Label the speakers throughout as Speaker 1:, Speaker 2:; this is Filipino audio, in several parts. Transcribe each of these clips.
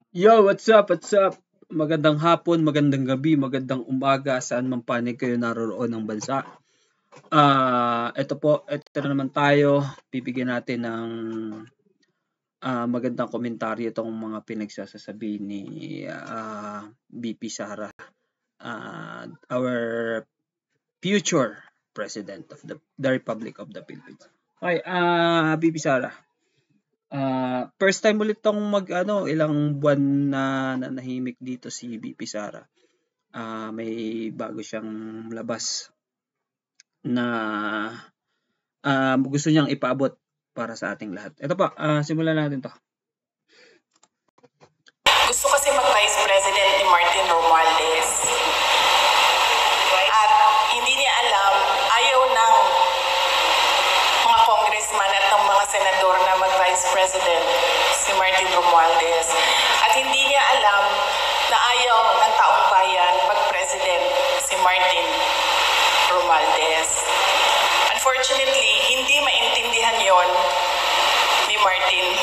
Speaker 1: Yo, what's up? What's up? Magandang hapon, magandang gabi, magandang umaga, saan man panig kayo naroroon ng bansa. Ito na naman tayo. Bibigyan natin ng magandang komentaryo itong mga pinagsasasabi ni VP Sara, our future President of the Republic of the Philippines. Okay, VP Sara. First time ulit tong ilang buwan na nanahimik dito si VP Sara. May bago siyang labas na gusto niyang ipaabot para sa ating lahat. Ito pa, simulan natin to.
Speaker 2: Gusto kasi mag-Vice President ni Martin Romualdez. At hindi niya alam, ayaw ng mga congressman at ng mga senador na mag-Vice President si Martin Romualdez. At hindi niya alam na ayaw ng taong bayan mag-President si Martin Romualdez. Unfortunately, hindi maintindihan yon ni Martin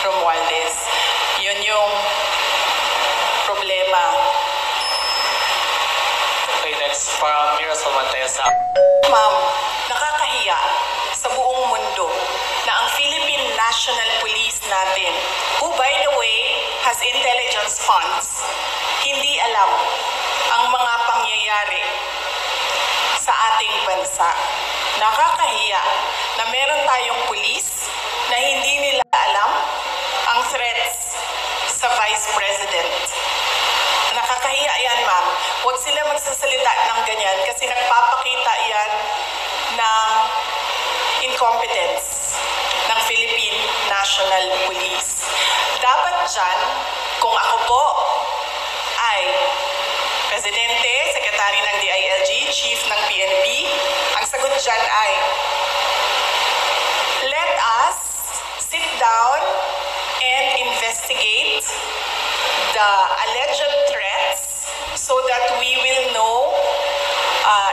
Speaker 2: Romualdez. Yun yung problema.
Speaker 3: Okay, next from Miroslav Matesa.
Speaker 2: Ma'am, nakakahiya sa buong mundo na ang Philippine National Police natin, who by the way has intelligence funds, hindi alam ang mga pangyayari sa ating bansa. Nakakahiya na meron tayong police na hindi nila alam ang threats sa Vice President. Nakakahiya yan, ma'am. Huwag sila magsasalita ng ganyan kasi nagpapakita yan ng incompetence ng Philippine National Police. Dapat dyan, kung ako po ay Presidente, Sekretary ng DILG, Chief ng PNP, ang sagot dyan ay, let us sit down and investigate the alleged threats so that we will know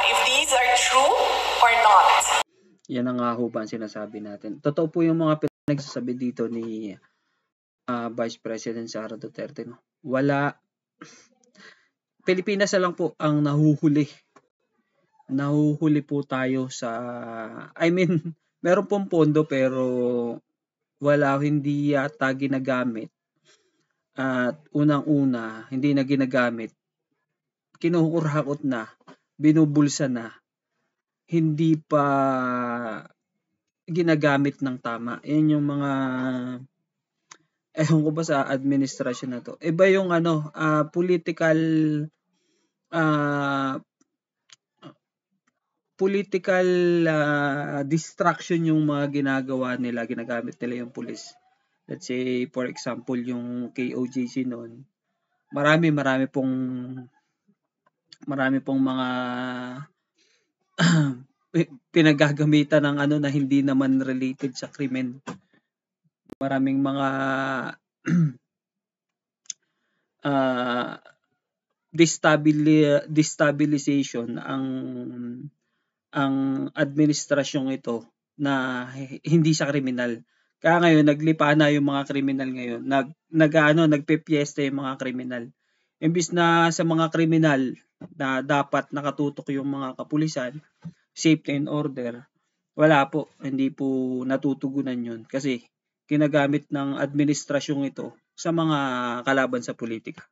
Speaker 2: if these are true or not.
Speaker 1: Yan ang nga ho ba ang sinasabi natin. Totoo po yung mga pinagsasabi dito ni Vice President Sara Duterte. No? Pilipinas na lang po ang nahuhuli. Nahuhuli po tayo sa, meron pong pondo pero hindi yata ginagamit. At unang-una, hindi na ginagamit. Kinukurakot na, binubulsa na, hindi pa ginagamit ng tama. Yan yung mga ewan ko ba sa administrasyon na to. Iba yung political distraction yung mga ginagawa nila, ginagamit nila yung pulis. Let's say, for example, yung KOJC noon, marami pong mga pinagagamitan ng na hindi naman related sa krimen. Maraming mga destabilization ang administrasyong ito na hindi sa kriminal. Kaya ngayon naglipa na yung mga kriminal ngayon. Nagpepiesta yung mga kriminal. Imbis na sa mga kriminal na dapat nakatutok yung mga kapulisan, safety and order, wala po, hindi po natutugunan yun kasi ginagamit ng administrasyong ito sa mga kalaban sa politika.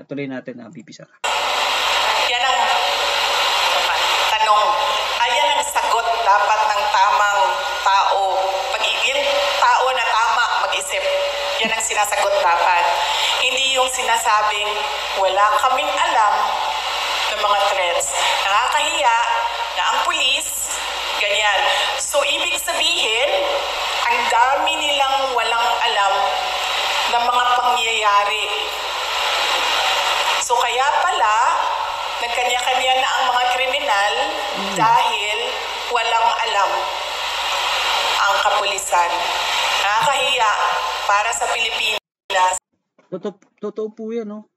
Speaker 1: Tuloy natin ang VP Sara.
Speaker 2: Yan ang tanong. Ayan ang sagot dapat ng tamang tao. Yung tao na tama mag-isip, yan ang sinasagot dapat. Hindi yung sinasabing wala kaming alam ng mga threats. Nakakahiya na ang pulis, ganyan. So, ibig sabihin, ang dami nilang walang alam ng mga pangyayari. So, kaya pala, nagkanya-kanya na ang mga kriminal dahil walang alam ang kapulisan. Nakakahiya para sa Pilipinas.
Speaker 1: Totoo po yan, no?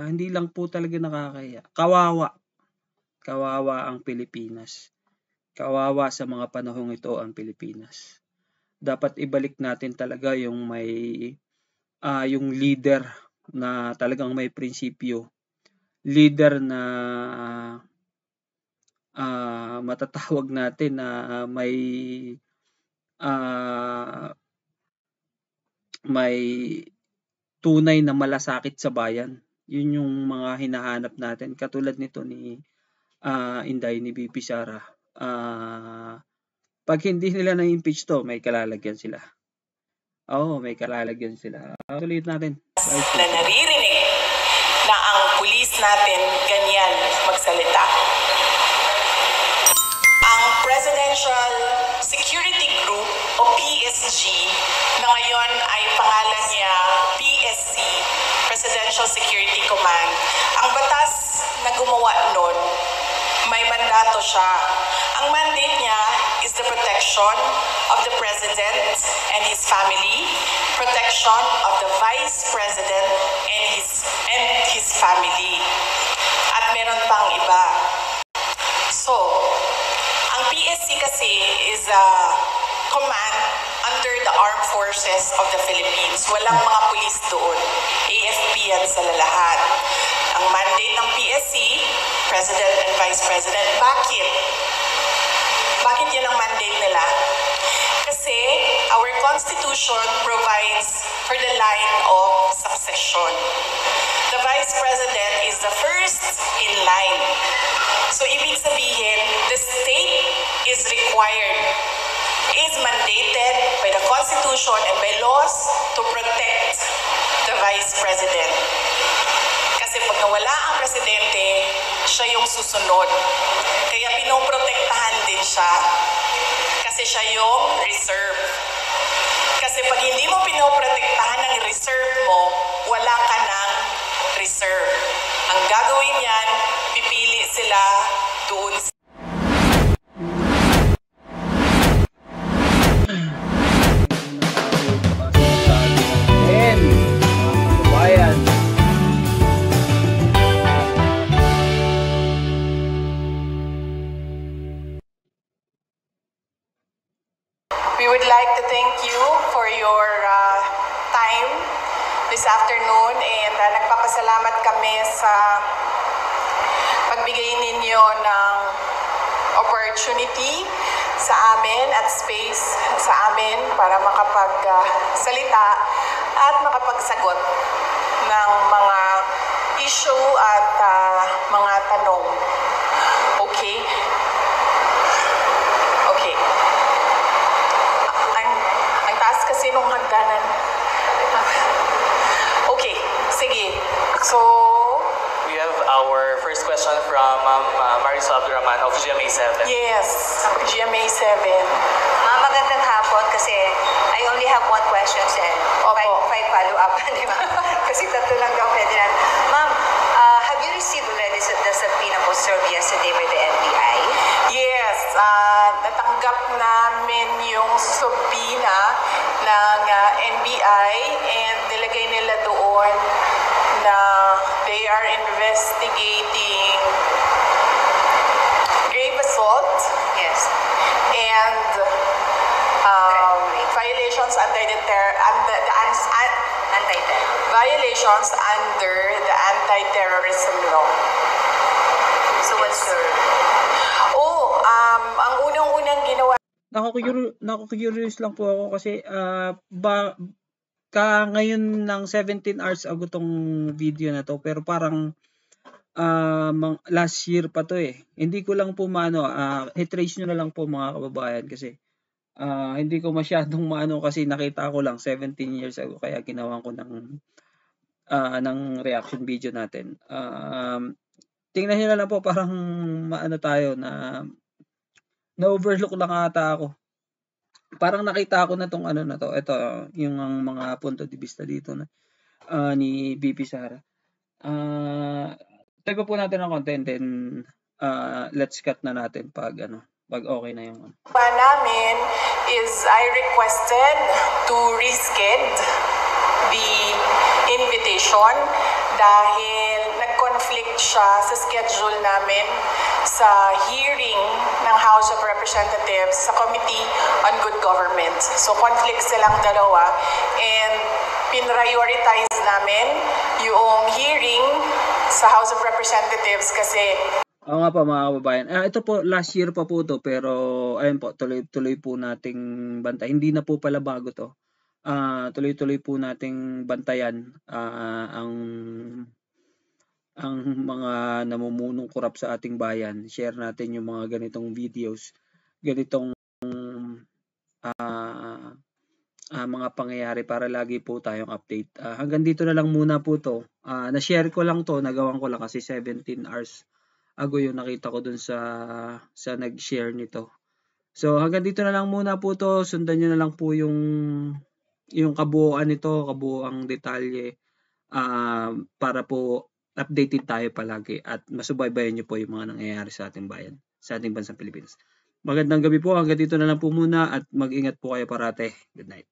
Speaker 1: Hindi lang po talaga nakakahiya. Kawawa ang Pilipinas. Kawawa sa mga panahong ito ang Pilipinas. dapat ibalik natin talaga yung yung leader na talagang may prinsipyo, leader na matatawag natin na may tunay na malasakit sa bayan. Yun yung mga hinahanap natin, katulad nito ni Inday, ni VP Sara. Pag hindi nila na-impeach to, may kalalagyan sila. May kalalagyan sila. Ulit natin.
Speaker 2: Na naririnig na ang pulis natin ganyan magsalita. Ang Presidential Security Group o PSG na ngayon ay pangalan niya PSC, Presidential Security Command. Ang batas na gumawa nun, may mandato siya. Ang mandate niya is the protection of the President and his family, protection of the Vice President and his family. At meron pang iba. So, ang PSC kasi is a command under the Armed Forces of the Philippines. Walang mga pulis doon. AFP yan sa lahat. Ang mandate ng PSC, President and Vice President. Bakit? Bakit yan ang mandate nila? Kasi our Constitution provides for the line of succession. The Vice President is the first in line. So ibig sabihin, the state is required, is mandated by the Constitution and by laws to protect the Vice President. Kasi pag nawala ang presidente, siya yung susunod. Kaya pinoprotektahan din siya. Kasi siya yung reserve. Kasi pag hindi mo pinoprotektahan ang reserve mo, wala ka ng reserve. Ang gagawin yan, pipili sila doon sa We would like to thank you for your time this afternoon and nagpapasalamat kami sa pagbigay ninyo ng opportunity sa amin at space sa amin para makapagsalita at makapagsagot ng mga issue at mga tanong. Okay? Okay. Ang taas kasi nung hagdanan. Okay, sige. So,
Speaker 3: We have our first question from Marisol Abdurrahman of GMA7.
Speaker 2: yes, GMA7.
Speaker 4: Magandang hapon kasi I only have one question and five follow-up, di ba? Kasi tatlo lang daw pwede na. Ma'am, have you received already the subpoena po served yesterday by the NBI?
Speaker 2: Yes, natanggap namin yung subpoena ng NBI and nilagay nila doon na they are investigating grave assault
Speaker 4: Yes.
Speaker 2: and violations under the violations under the anti-terrorism law.
Speaker 4: So what's your...
Speaker 2: Ang unang-unang ginawa
Speaker 1: Naku-curious lang po ako kasi ngayon ng 17 hours ago tong video na to, pero parang last year pa to eh. Hindi ko lang po i-trace nyo na lang po mga kababayan kasi hindi ko masyadong kasi nakita ko lang 17 years ago kaya ginawan ko ng reaction video natin. Tingnan nyo na lang po, parang tayo na-overlook lang ata ako. Parang nakita ko na tong na to. Ito, yung mga punto de vista dito ni VP Sara. Tayo po natin ang content, then let's cut na natin pag okay na yung
Speaker 2: namin is I requested to reschedule the invitation dahil nag-conflict siya sa schedule namin sa hearing ng House of Representatives sa Committee on Good Government. So conflict silang dalawa and pinrioritize namin yung hearing sa House of Representatives kasi
Speaker 1: Oo nga po mga kababayan. Ito po last year pa po to pero ayun po tuloy-tuloy po nating bantay. Hindi na po pala bago to. Tuloy-tuloy po nating bantayan ang mga namumunong korap sa ating bayan. Share natin yung mga ganitong videos, ganitong mga pangyayari para lagi po tayong update. Hanggang dito na lang muna po to. Na-share ko lang to, nagawan ko lang kasi 17 hours ago yung nakita ko dun sa nag-share nito. So hanggang dito na lang muna po to. Sundan nyo na lang po yung kabuuan nito, kabuuang detalye para po updated tayo palagi at masubaybayan nyo po yung mga nangyayari sa ating bayan, sa ating bansang Pilipinas. Magandang gabi po. Hanggang dito na lang po muna at mag-ingat po kayo parate. Good night.